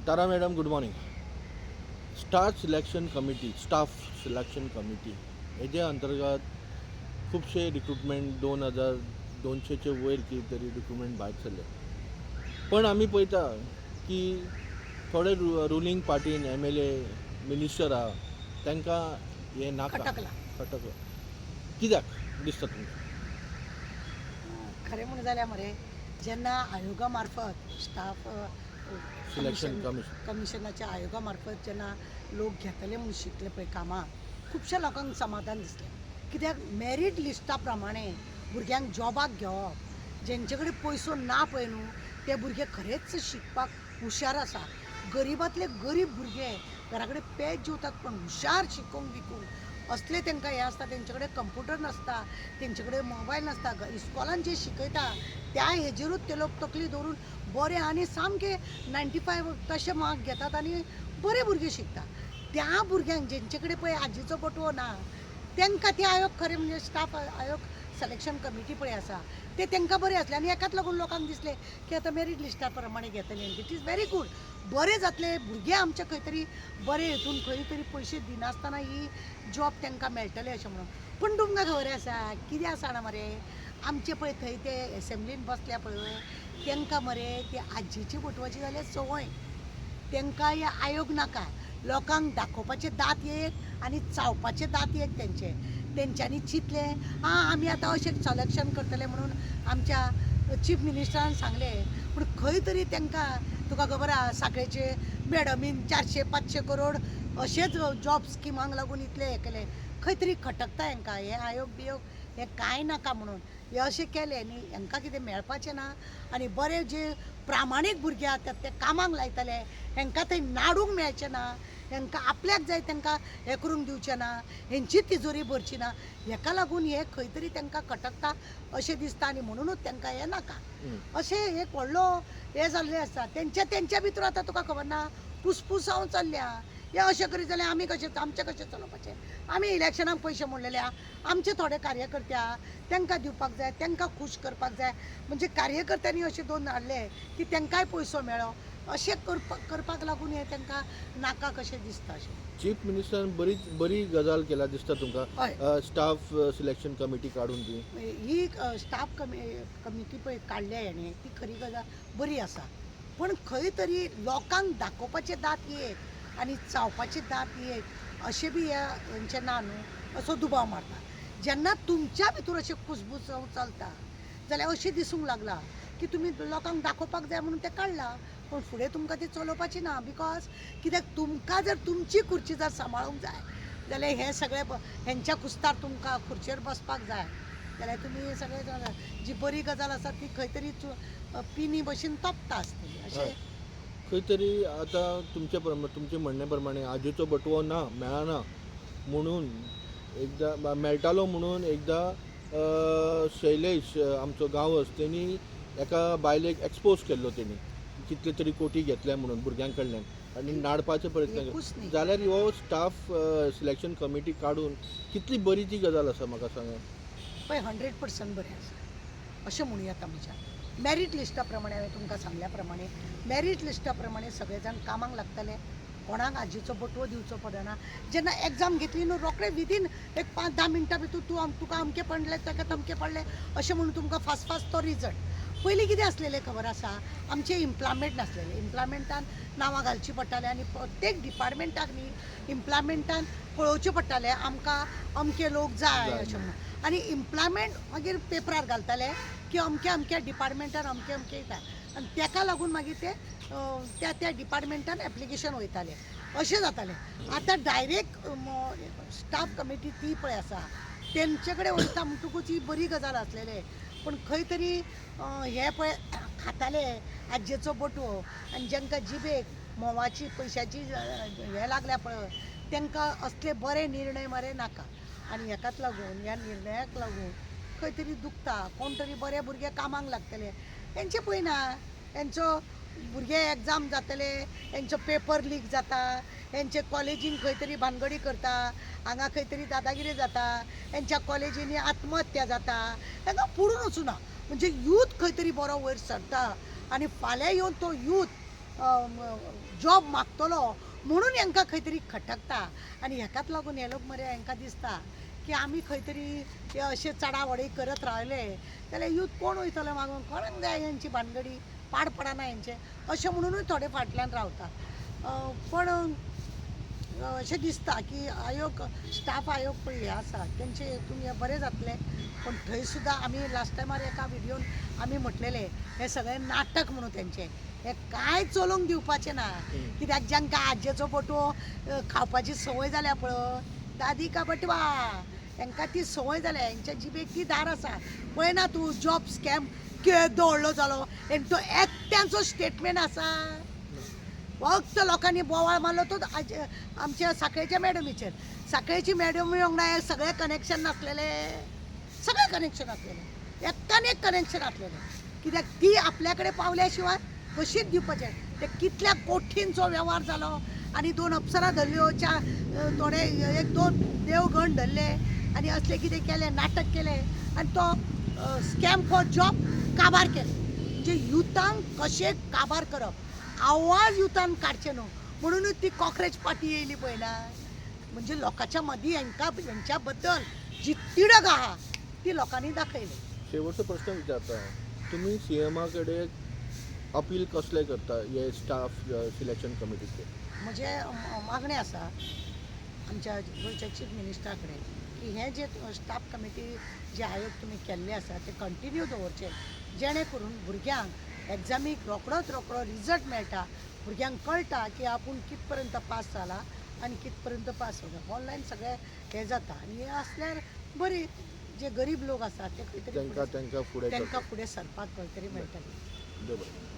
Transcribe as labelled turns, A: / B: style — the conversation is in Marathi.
A: तारा madam good morning. Staff selection committee हेजे अंतर्गत खुबशे रिक्रुटमेंट 2200चे वयर कितें तरी रिक्रुटमेंट भायर सरले. पण आमी पळयता की थोडे रुलींग पार्टीन MLA मिनिस्टर आहा तांकां हें नाका खटकला. कित्याक दिसता तुमकां?
B: खरें म्हणून जाल्यार मरे जेन्ना आयोगा मार्फत स्टाफ
A: सिलेक्शन
B: कमिशनाच्या आयोगा मार्फत जेन्ना लोक घेतले म्हणून शिकले पळय कामां, खुबश्या लोकांक समाधान दिसलें. कित्याक मेरीट लिस्टा प्रमाणे भुरग्यांक जॉबाक घेवप, जेंचे कडेन पयसो ना पळय न्हू ते भुरगे खरेंच शिकपाक हुशार आसा. गरीबांतले गरीब भुरगे घरा कडेन पेज जेवतात पण हुशार शिकूंक विकूंक असले तांकां हें आसता. तेंचे कडेन कंप्युटर नासता, तेंचे कडेन मोबायल नासता, इस्कॉलान जे शिकयता त्या हेजेरूच ते लोक तकली दवरून बरे आनी सामके 95 तशे मार्क घेतात आनी बरे भुरगे शिकता. त्या भुरग्यांक जेंचे कडेन पळय आजीचो बटवो ना तांकां ते आयोग खरें म्हणजे स्टाफ आयोग सिलेक्शन कमिटी पळय आसा ते तांकां बरें आसलें आनी हेकाच लागून लोकांक दिसलें की आतां मेरीट लिस्टा प्रमाणे घेतले. It is very good. बरें जातले भुरगे आमचे खंय तरी बरे हितून खंय तरी पयशे दिनासतना ही जॉब तांकां मेळटले अशें म्हणून. पूण तुमकां खबर आसा कितें आसा जाणा मरे, आमचे पळय थंय ते एसेंब्लीन बसल्या पळय तांकां मरे ते आजीची बटवाची जाल्यार संवय. तांकां हे आयोग नाका. लोकांक दाखोवपाचे दांत एक आनी चावपाचे दांत एक तेंच्यांनी चिंतलें आमी आतां अशें सिलेक्शन करतले म्हणून आमच्या चीफ मिनिस्टरान सांगलें. पूण खंय तरी तांकां तुका खबर आहा सांखळेचे मॅडमीन 400-500 करोड अशेच जॉब स्किमांक लागून इतले हें केले. खंय तरी खटकता हांकां हे आयोग बियोग हें कांय नाका म्हणून हे अशें केलें न्ही. हांकां कितें मेळपाचें ना आनी बरे जे प्रामाणीक भुरगे आसात ते कामाक लायतले. हांकां थंय नाडूंक मेळचें ना, हांकां आपल्याक जाय तांकां हें करूंक दिवचें ना, हेंची तिजोरी भरची ना. हेका लागून हे खंय तरी तांकां खटकता अशें दिसता आनी म्हणूनच तांकां हें नाका. अशें एक व्हडलो हें जाल्लें आसा. तेंच्या भितर आतां तुका खबर ना पुसपुसांव चल्ल्या. हे अशें करीत जाल्यार आमचें कशें चलोवपाचें. आमी इलेक्शनाक पयशे मोडलेले आहा. आमचे थोडे कार्यकर्ते आहा तांकां दिवपाक जाय, तांकां खूश करपाक जाय. म्हणजे कार्यकर्त्यांनी अशें दोन हाडले की तांकांय पयसो मेळ्ळो अशें करपाक लागून हें तांकां नाका कशें दिसता अशें.
A: चीफ मिनिस्टरान बरी गजाल केला दिसता तुमकां.
B: हय.
A: स्टाफ सिलेक्शन कमिटी काडून ती
B: ही स्टाफ कमिटी पळय काडल्या हेणें ती खरी गजाल बरी आसा. पण खंय तरी लोकांक दाखोवपाचे दांत एक आनी चावपाचे दांत एक अशें बी हेंचें ना न्हू असो दुबाव मारता. जेन्ना तुमच्या भितर अशें कुसबुसांव चलता जाल्यार अशें दिसूंक लागला की तुमी लोकांक दाखोवपाक जाय म्हणून तें काडलां. पण फुडें तुमकां ती चलोवपाची ना. बिकॉज कित्याक तुमकां जर तुमची खुर्ची जर सांबाळूंक जाय जाल्यार हे सगळे हेंच्या कुस्तार तुमकां खुर्चेर बसपाक जाय जाल्यार तुमी सगळे जी बरी गजाल आसा ती खंय तरी पिनी भशेन तोपता आसतली अशें.
A: खंय तरी आतां तुमचे म्हणणे प्रमाणे आजीचो बटवो ना मेळना म्हणून एकदां मेळटालो म्हणून एकदां शैलेश आमचो गांवस तेणी एका बायलेक एक्सपोज केल्लो तेणी कितले तरी कोटी घेतल्या म्हणून भुरग्यां कडल्यान आनी नाडपाचे प्रयत्न
B: एकूच न्ही.
A: जाल्यार हो स्टाफ सिलेक्शन कमिटी काडून कितली बरी ती गजाल आसा म्हाका सांगा.
B: पळय 100% बरें आसा अशें म्हणूं येता म्हज्या. मेरीट लिस्टा प्रमाणे हांवें तुमकां सांगल्या प्रमाणे मेरीट लिस्टा प्रमाणे सगळे जाण कामाक लागतले. कोणाक आजीचो बटवो दिवचो पडना. जेन्ना एग्जाम घेतली न्हू रोखडे विदीन एक 5-10 मिनटां भितर तुका अमकें पडलें ताका तमकें पडलें अशें म्हणून तुमकां फास्ट तो रिजल्ट. पयलीं कितें आसलेलें खबर आसा आमचें इम्प्लॉयमेंट नासलेलें. इम्प्लॉयमेंटान नांवां घालचीं पडटालीं आनी प्रत्येक डिपार्टमेंटाक न्ही इम्प्लॉयमेंटान पळोवचें पडटालें आमकां अमके लोक जाय अशें म्हणून. आनी इम्प्लॉयमेंट मागीर पेपरार घालताले की अमक्या डिपार्टमेंटान अमकें येता आनी ताका लागून मागीर ते त्या डिपार्टमेंटान एप्लिकेशन वयतालें अशें जातालें. आतां डायरेक्ट स्टाफ कमिटी ती पळय आसा तेंचे कडेन वयता म्हणटकूच ही बरी गजाल आसलेलें. पण खंय तरी हे पळय खाताले आजयेचो बटवो आनी जांकां जिबेक मोवाची पयशाची हें लागल्या पळय तांकां असले बरे निर्णय मरे नाका. आनी हेकाच लागून ह्या निर्णयाक लागून खंय तरी दुखता. कोण तरी बरे भुरगे कामाक लागतले हेंचें पळयना. हेंचो भुरगे एग्जाम जातले हेंचो पेपर लीक जाता, हेंचे कॉलेजीन खंय तरी भानगडी करता, हांगा खंय तरी दादागिरी जाता, हेंच्या कॉलेजींनी आत्महत्या जाता. हांकां पुडून वचूना. म्हणजे यूथ खंय तरी बरो वयर सरता आनी फाल्यां येवन तो यूथ जॉब मागतलो म्हणून हांकां खंय तरी खटकता आनी हेकाच लागून हे लोक मरे हांकां दिसता की आमी खंय तरी हे अशे चडावडी करत रावले जाल्यार यूथ कोण वयतले मागून कोणाक जाय हेंची भानगडी पाड पडना हेंचे अशें म्हणूनूय थोडे फाटल्यान रावता पण अशें दिसता की आयोग स्टाफ आयोग पळय हे आसा तेंचे हितून हे बरें जातलें पण थंय सुद्दां आमी लास्ट टायमार एका व्हिडियोन आमी म्हटलेले हे सगळें नाटक म्हणून तेंचें हे कांय चलोवंक दिवपाचें ना कित्याक जांकां आज्जेचो फोटो खावपाची संवय जाल्या पळय दादी का बटवा तांकां ती संवय जाल्या हेंच्या जिबेक ती धार आसा पळयना तूं जॉब स्कॅम केदो व्हडलो जालो तो एकट्यांचो स्टेटमेंट आसा फक्त लोकांनी बोवाळ मारलो तो आमच्या साखळेच्या मॅडमीचेर साखळेची मॅडम वांगडा सगळे कनेक्शन नासलेले सगळे कनेक्शन आसलेले एक्कान एक कनेक्शन आसलेले कित्याक ती आपल्या कडेन पावल्या शिवाय कशीच दिवपाचें ते कितल्या कोठींचो वेव्हार जालो आनी 2 अप्सरा धरल्यो थोडे 1-2 देवगण धरले आनी असले कितें केलें नाटक केलें आनी तो स्कॅम फॉर जॉब काबार केले म्हणजे युथांक कशें काबार करप आवाज युथान काडचे न्हू म्हणूनच ती कॉक्रेज पार्टी येयली पळय ना म्हणजे लोकांच्या मदीं हेंच्या बद्दल जी तिडक आहा ती लोकांनी दाखयली.
A: शेवटचो प्रश्न विचारता तुम्ही सीएमा कडेन अपील कसले करता हे स्टाफ सिलेक्शन कमिटीचे
B: म्हणजे मागणी आसा आमच्या गोंयच्या चीफ मिनिस्टरा कडेन की हे जे स्टाफ कमिटी जे आयोग तुमी केल्ले आसा ते कंटिन्यू दवरचे जेणे करून भुरग्यांक एग्जामीक रोकडो रिजल्ट मेळटा भुरग्यांक कळटा की आपूण कित पर्यंत पास जाला आनी कित पर्यंत पास जाता ऑनलायन सगळें हे जाता आनी हे आसल्यार बरी जे गरीब लोक आसा ते खंय तरी
A: तांकां फुडें
B: तांकां फुडें सरपाक खंय तरी मेळटलें.
A: देव बरें.